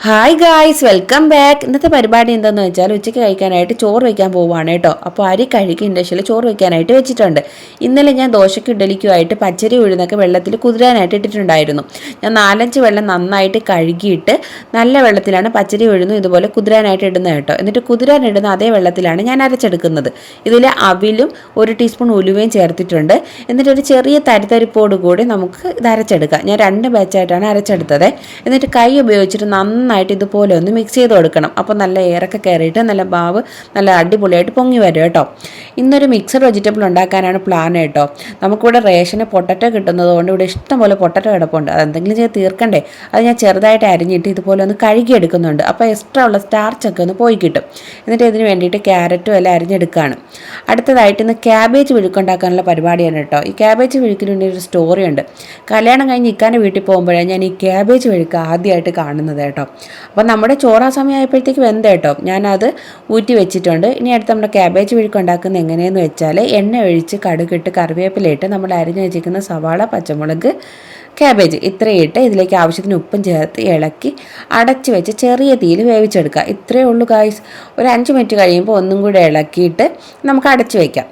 Hi guys, welcome back. ഇന്നത്തെ പരിപാടി എന്താണെന്ന് വെച്ചാൽ ഉച്ചയ്ക്ക് കഴിക്കാനായിട്ട് ചോറ് വയ്ക്കാൻ പോവുകയാണ് കേട്ടോ. അപ്പോൾ അരി കഴുകി ഇൻഡക്ഷനിൽ ചോറ് വയ്ക്കാനായിട്ട് വെച്ചിട്ടുണ്ട്. ഇന്നലെ ഞാൻ ദോശയ്ക്ക് ഇഡലിക്കുമായിട്ട് പച്ചരി ഉഴുന്നൊക്കെ വെള്ളത്തിൽ കുതിരാനായിട്ട് ഇട്ടിട്ടുണ്ടായിരുന്നു. ഞാൻ 4-5 വെള്ളം നന്നായിട്ട് കഴുകിയിട്ട് നല്ല വെള്ളത്തിലാണ് പച്ചരി ഉഴുന്നും ഇതുപോലെ കുതിരാനായിട്ട് ഇടുന്നത് കേട്ടോ. എന്നിട്ട് കുതിരാനിടുന്ന അതേ വെള്ളത്തിലാണ് ഞാൻ അരച്ചെടുക്കുന്നത്. ഇതിൽ അവിലും 1 ടീസ്പൂൺ ഉലുവയും ചേർത്തിട്ടുണ്ട്. എന്നിട്ട് ഒരു ചെറിയ തരിതരിപ്പോട് കൂടി നമുക്ക് ഇത് അരച്ചെടുക്കാം. ഞാൻ 2 ബാച്ചായിട്ടാണ് അരച്ചെടുത്തത്. എന്നിട്ട് കൈ ഉപയോഗിച്ചിട്ട് നന്നായിട്ട് ഇതുപോലെ ഒന്ന് മിക്സ് ചെയ്ത് കൊടുക്കണം. അപ്പോൾ നല്ല ഏറൊക്കെ കയറിയിട്ട് നല്ല മാവ് നല്ല അടിപൊളിയായിട്ട് പൊങ്ങി വരും കേട്ടോ. ഇന്നൊരു മിക്സഡ് വെജിറ്റബിൾ ഉണ്ടാക്കാനാണ് പ്ലാൻ കേട്ടോ. നമുക്കിവിടെ റേഷന് പൊട്ടറ്റോ കിട്ടുന്നത് കൊണ്ട് ഇവിടെ ഇഷ്ടംപോലെ പൊട്ടറ്റോ കിടപ്പുണ്ട്. അതെന്തെങ്കിലും ചെയ്ത് തീർക്കണ്ടേ. അത് ഞാൻ ചെറുതായിട്ട് അരിഞ്ഞിട്ട് ഇതുപോലെ ഒന്ന് കഴുകിയെടുക്കുന്നുണ്ട്. അപ്പോൾ എക്സ്ട്രാ ഉള്ള സ്റ്റാർച്ചൊക്കെ ഒന്ന് പോയി കിട്ടും. എന്നിട്ട് ഇതിന് വേണ്ടിയിട്ട് ക്യാരറ്റും എല്ലാം അരിഞ്ഞെടുക്കുകയാണ്. അടുത്തതായിട്ട് ഇന്ന് ക്യാബേജ് വിഴുക്കുണ്ടാക്കാനുള്ള പരിപാടിയാണ് കേട്ടോ. ഈ ക്യാബേജ് വിഴുക്കിനുണ്ട് ഒരു സ്റ്റോറി ഉണ്ട്. കല്യാണം കഴിഞ്ഞ് ഇക്കാൻ്റെ വീട്ടിൽ പോകുമ്പോഴാണ് ഞാൻ ഈ ക്യാബേജ് വിഴുക്ക് ആദ്യമായിട്ട് കാണുന്നത് കേട്ടോ. അപ്പോൾ നമ്മുടെ ചോറാ സമയമായപ്പോഴത്തേക്ക് വെന്ത കേട്ടോ. ഞാനത് ഊറ്റി വെച്ചിട്ടുണ്ട്. ഇനി അടുത്ത് നമ്മുടെ ക്യാബേജ് വിഴുക്ക് ഉണ്ടാക്കുന്നത് എങ്ങനെയെന്ന് വെച്ചാൽ എണ്ണ ഒഴിച്ച് കടുകിട്ട് കറിവേപ്പിലയിട്ട് നമ്മൾ അരിഞ്ഞ് വെച്ചിരിക്കുന്ന സവാള, പച്ചമുളക്, ക്യാബേജ് ഇത്രയിട്ട് ഇതിലേക്ക് ആവശ്യത്തിന് ഉപ്പും ചേർത്ത് ഇളക്കി അടച്ച് വെച്ച് ചെറിയ തീയിൽ വേവിച്ചെടുക്കുക. ഇത്രയേ ഉള്ളൂ ഗായ്സ്. ഒരു 5 മിനിറ്റ് കഴിയുമ്പോൾ ഒന്നും കൂടെ ഇളക്കിയിട്ട് നമുക്ക് അടച്ച് വയ്ക്കാം.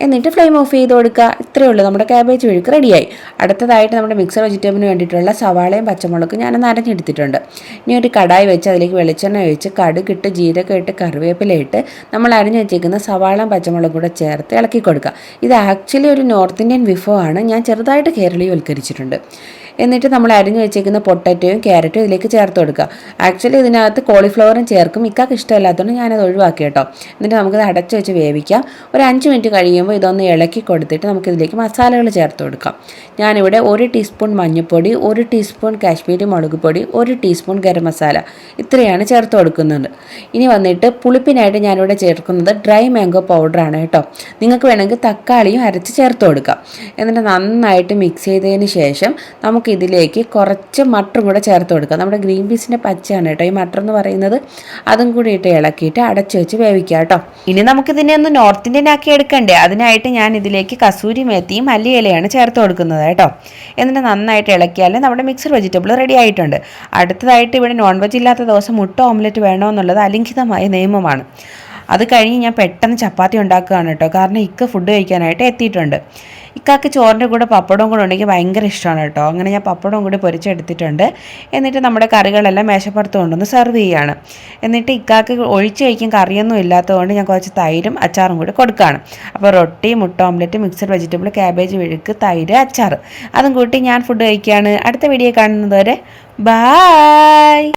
എന്നിട്ട് ഫ്ലെയിം ഓഫ് ചെയ്ത് കൊടുക്കുക. ഇത്രയേ ഉള്ളൂ, നമ്മുടെ ക്യാബേജ് വിഴുക്ക് റെഡിയായി. അടുത്തതായിട്ട് നമ്മുടെ മിക്സഡ് വെജിറ്റബിളിന് വേണ്ടിയിട്ടുള്ള സവാളയും പച്ചമുളകും ഞാനൊന്ന് അരഞ്ഞെടുത്തിട്ടുണ്ട്. ഇനി ഒരു കടായി വെച്ച് അതിലേക്ക് വെളിച്ചെണ്ണ ഒഴിച്ച് കടുകിട്ട് ജീരകം ഇട്ട് കറിവേപ്പില ഇട്ട് നമ്മൾ അരിഞ്ഞ് വെച്ചിരിക്കുന്ന സവാളയും പച്ചമുളകും കൂടെ ചേർത്ത് ഇളക്കി കൊടുക്കുക. ഇത് ആക്ച്വലി ഒരു നോർത്ത് ഇന്ത്യൻ വിഭവമാണ്. ഞാൻ ചെറുതായിട്ട് കേരളീയവൽക്കരിച്ചിട്ടുണ്ട്. എന്നിട്ട് നമ്മൾ അരിഞ്ഞു വെച്ചേക്കുന്ന പൊട്ടറ്റോയും ക്യാരറ്റും ഇതിലേക്ക് ചേർത്ത് കൊടുക്കുക. ആക്ച്വലി ഇതിനകത്ത് കോളിഫ്ലവറും ചേർക്കും. ഇക്കാക്ക് ഇഷ്ടമല്ലാത്തതുകൊണ്ട് ഞാനത് ഒഴിവാക്കി കേട്ടോ. എന്നിട്ട് നമുക്കിത് അടച്ച് വെച്ച് വേവിക്കാം. ഒരു 5 മിനിറ്റ് കഴിയുമ്പോൾ ഇതൊന്ന് ഇളക്കി കൊടുത്തിട്ട് നമുക്കിതിലേക്ക് മസാലകൾ ചേർത്ത് കൊടുക്കാം. ഞാനിവിടെ 1 ടീസ്പൂൺ മഞ്ഞൾപ്പൊടി, 1 ടീസ്പൂൺ കാശ്മീരി മുളക് പൊടി, 1 ടീസ്പൂൺ ഗരം മസാല ഇത്രയാണ് ചേർത്ത് കൊടുക്കുന്നത്. ഇനി വന്നിട്ട് പുളിപ്പിനായിട്ട് ഞാനിവിടെ ചേർക്കുന്നത് ഡ്രൈ മാംഗോ പൗഡറാണ് കേട്ടോ. നിങ്ങൾക്ക് വേണമെങ്കിൽ തക്കാളിയും അരച്ച് ചേർത്ത് കൊടുക്കാം. എന്നിട്ട് നന്നായിട്ട് മിക്സ് ചെയ്തതിന് ശേഷം നമുക്ക് ഇതിലേക്ക് കുറച്ച് മട്ടറും കൂടെ ചേർത്ത് കൊടുക്കുക. നമ്മുടെ ഗ്രീൻ പീസിൻ്റെ പച്ചയാണ് കേട്ടോ ഈ മട്ടർ എന്ന് പറയുന്നത്. അതും കൂടി ഇട്ട് ഇളക്കിയിട്ട് അടച്ചു വെച്ച് വേവിക്കുക കേട്ടോ. ഇനി നമുക്കിതിനെ ഒന്ന് നോർത്ത് ഇന്ത്യൻ ആക്കി എടുക്കണ്ടേ. അതിനായിട്ട് ഞാൻ ഇതിലേക്ക് കസൂരി മേത്തിയും മല്ലിയിലയാണ് ചേർത്ത് കൊടുക്കുന്നത് കേട്ടോ. എന്നിട്ട് നന്നായിട്ട് ഇളക്കിയാൽ നമ്മുടെ മിക്സഡ് വെജിറ്റബിൾ റെഡി ആയിട്ടുണ്ട്. അടുത്തതായിട്ട് ഇവിടെ നോൺ വെജ് ഇല്ലാത്ത ദിവസം മുട്ട ഓംലെറ്റ് വേണമെന്നുള്ളത് അലിഖിതമായ നിയമമാണ്. അത് കഴിഞ്ഞ് ഞാൻ പെട്ടെന്ന് ചപ്പാത്തി ഉണ്ടാക്കുകയാണ് കേട്ടോ. കാരണം ഇക്ക ഫുഡ് കഴിക്കാനായിട്ട് എത്തിയിട്ടുണ്ട്. ഇക്കാക്ക് ചോറിൻ്റെ കൂടെ പപ്പടവും കൂടെ ഉണ്ടെങ്കിൽ ഭയങ്കര ഇഷ്ടമാണ് കേട്ടോ. അങ്ങനെ ഞാൻ പപ്പടവും കൂടി പൊരിച്ചെടുത്തിട്ടുണ്ട്. എന്നിട്ട് നമ്മുടെ കറികളെല്ലാം മേശപ്പുറത്ത് കൊണ്ടുവന്ന് സെർവ് ചെയ്യുകയാണ്. എന്നിട്ട് ഇക്കാക്ക് ഒഴിച്ച് കഴിക്കാൻ കറിയൊന്നും ഇല്ലാത്തതുകൊണ്ട് ഞാൻ കുറച്ച് തൈരും അച്ചാറും കൂടി കൊടുക്കുകയാണ്. അപ്പോൾ റൊട്ടി, മുട്ട ഓംലെറ്റ്, മിക്സഡ് വെജിറ്റബിൾ, ക്യാബേജ് വിഴുക്ക്, തൈര്, അച്ചാർ അതും കൂട്ടി ഞാൻ ഫുഡ് കഴിക്കുകയാണ്. അടുത്ത വീഡിയോ കാണുന്നത് വരെ ബായ്.